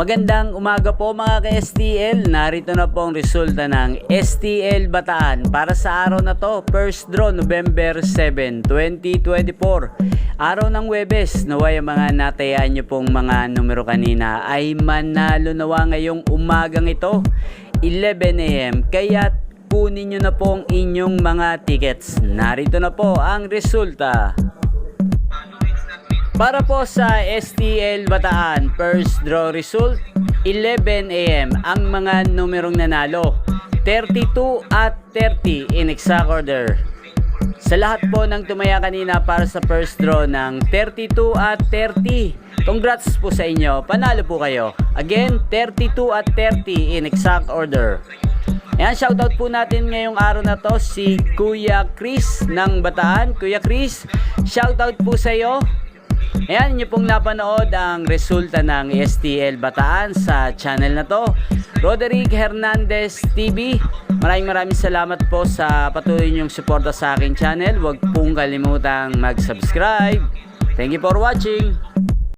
Magandang umaga po mga ka-STL. Narito na po ang resulta ng STL Bataan para sa araw na to, first draw November 7, 2024. Araw ng Huwebes. Naway ang mga natayaan nyo pong mga numero kanina ay manalo nawa ngayong umagang ito 11 AM. Kaya kunin nyo na po ang inyong mga tickets. Narito na po ang resulta. Para po sa STL Bataan, first draw result, 11 AM ang mga numerong nanalo, 32 at 30 in exact order. Sa lahat po ng tumaya kanina para sa first draw ng 32 at 30, congrats po sa inyo, panalo po kayo. Again, 32 at 30 in exact order. Ayan, shoutout po natin ngayong araw na to si Kuya Chris ng Bataan. Kuya Chris, shoutout po sa iyo. Ayan, inyo pong napanood ang resulta ng STL Bataan sa channel na to, Roderick Hernandez TV. Maraming salamat po sa patuloy niyong suporta sa aking channel. Huwag pong kalimutang mag-subscribe. Thank you for watching.